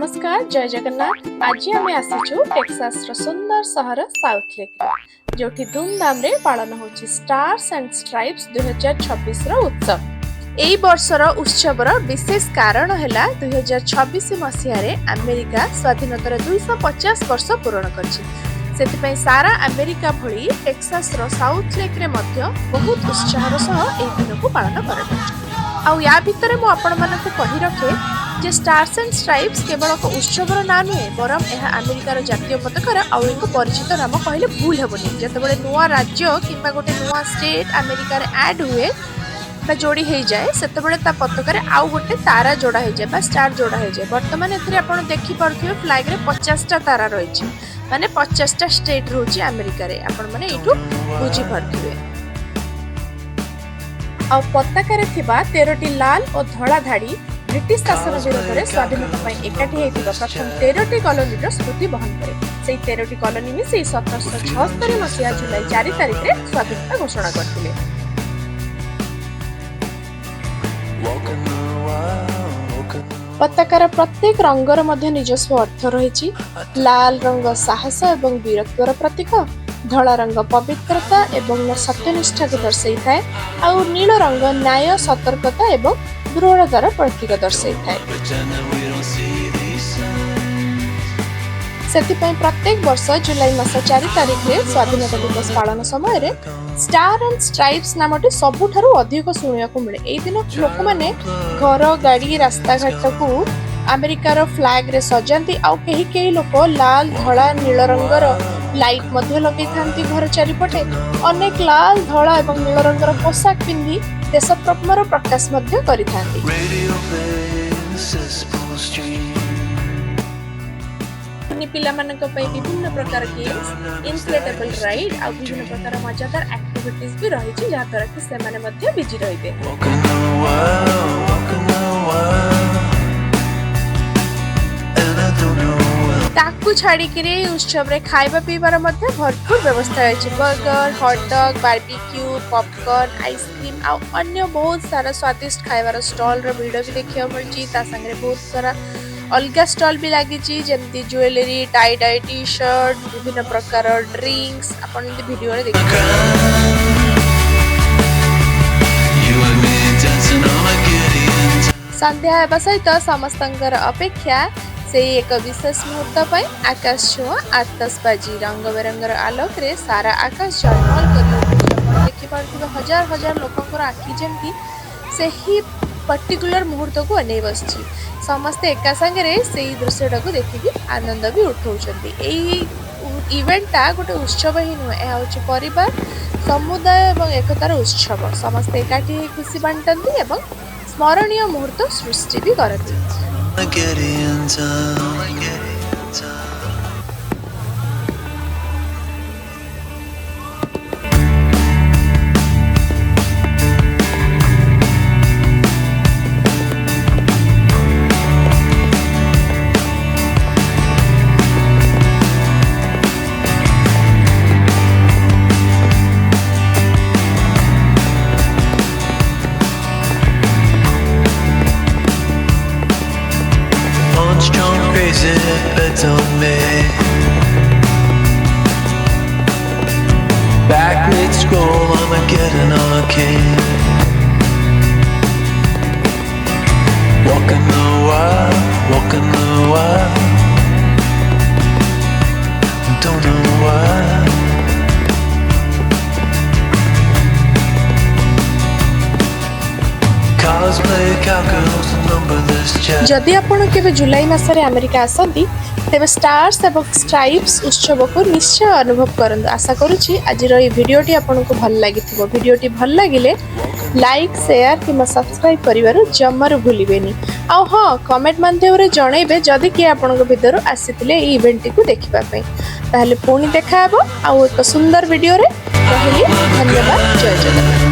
नमस्कार जय जगन्नाथ। आज आम आसीचु टेक्सास सुंदर सहर साउथ लेक जो धूमधाम रे पालन होची स्टार्स एंड स्ट्राइप्स 2026 उत्सव। एई वर्षर उत्सवर विशेष कारण हैला 2026 मसीहारे अमेरिका स्वाधीनतार 250 वर्ष पूर्ण करछि। सेतिपई सारा अमेरिका भली टेक्सास साउथ लेक रे मध्य बहुत उत्साहर सह एई दिन को पालन कराଯାଉଛି। आउ या भितरे मु आपण मानकु कहि रखे जे स्टार्स एंड स्ट्राइप्स केवल एक उत्सवर ना नुहे बरम यह अमेरिकार जातीय पताकार आउ एक परिचित नाम कहले भूल हेबनी। जेतेबेले नुआ राज्य किंबा गोटे नुआ स्टेट अमेरिकार ऐड हुए बा जोड़ी हो जाए सेतेबेले ता पताकार आउ गोटे तारा जोड़ा हो जाए बा स्टार जोड़ा हो जाए। वर्तमान एथिरे आपण देखि पारथिबे फ्लैग रे 50 टा तारा रहिछि माने 50 टा स्टेट रहउछि अमेरिका रे। आपण माने एठु बुझी पारथिबे। आ पताकार थिबा 13टी लाल और धड़ा धाड़ी ब्रिटिश शासन विरोध में स्वाधीनता एकाठी होता प्रथम 13टी कॉलोनी स्मृति बहन करे। से 13टी कॉलोनी मिसी 1776 मसीहा जुलाई 4 तारिख में स्वाधीनता घोषणा करथिले। पताकार प्रत्येक रंगर मध्य निजस्व अर्थ रही। लाल रंग साहस एवं वीरत्वर प्रतीक, धला रंग पवित्रता एवं सत्यनिष्ठा को दर्शाई थाए और नील रंग न्याय सतर्कता एवं दृढ़तार प्रतीक दर्शाई थाए। सेतिपई प्रत्येक वर्ष जुलाई मास 4 तारिख में स्वाधीनता दिवस पालन समय रे स्टार एंड स्ट्राइप्स नामटी सबुठारु अधिक सुनियाकु मिले। एई दिन लोक माने घर गाड़ी रास्ता घाट को अमेरिकार फ्लैग रे सजांती आउ केही केही लोक लाल धला नील रंगर लाइट मध्य लगे थांती घर चारिपटे। अनेक लाल धला एवं नील रंगर पोशाक पिंधी देशप्रेमर प्रकाश मध्य करिथांती। पिला मानक पई विभिन्न प्रकार गेम्स, इनक्रेडिबल राइड आ विभिन्न प्रकार मजादार एक्टिविटीज भी रही छी जहा तरह कि से माने मध्य बिजी रहिबे। ताकू छाड़ी के उत्सव रे खाइबा पीबार मध्य भरपूर व्यवस्था है। Burger, hot dog, barbecue, popcorn, ice cream आ अन्य बहुत सारा स्वादिष्ट खाइबार स्टॉल रे वीडियो भी देखिया मिलची। ता संगे बहुत सारा अलगा स्टॉल भी लागी छी जेमती jewellery, tie dye T shirt, विभिन्न प्रकार ड्रिंक्स अपन इन वीडियो रे देखि। संध्या हेबा सहित समस्तंकर अपेक्षा से एक विशेष मुहूर्त पर आकाश छुआ आतशबाजी रंग बेरंगर आलोक रे सारा आकाश जलमल कर देखि पारथिबे। हजार हजार लोकंकर आखि जेमती सेही पर्टिकुलर मुहूर्त को अनै बसछि। समस्त एका संगे से दृश्यटा को देखिकी आनंद भी उठाउछन्ती। एई इवेंटटा गोटे उत्सव ही नुहे, यह होछि परिवार, समुदाय एवं एकतार उत्सव। समस्त एकाठी खुशी बांटती एवं स्मरणीय मुहूर्त सृष्टि भी करती। Beds on me, back mid scroll, I'ma get an arcane. Walking the wild, don't know why. जदि आपण केबे जुलाई मासरे अमेरिका आसंती तेबे स्टार्स एवं स्ट्राइप्स उत्सव को निश्चय अनुभव करंतु। आशा करूची आज रो वीडियोटी आपनको भल लागिथिबो। वीडियोटी भल लागिले लाइक शेयर किमा सब्सक्राइब करिवारु जम्मारु भूलिबेनी। आ हां कमेंट माध्यम रे जणैबे जदि के आपनको भितरु आसीतिले ई इवेंट को देखिबा पई। ताहले पुणी देखा हबो आ एक सुंदर वीडियो रे। रहली धन्यवाद। जय जगन्नाथ।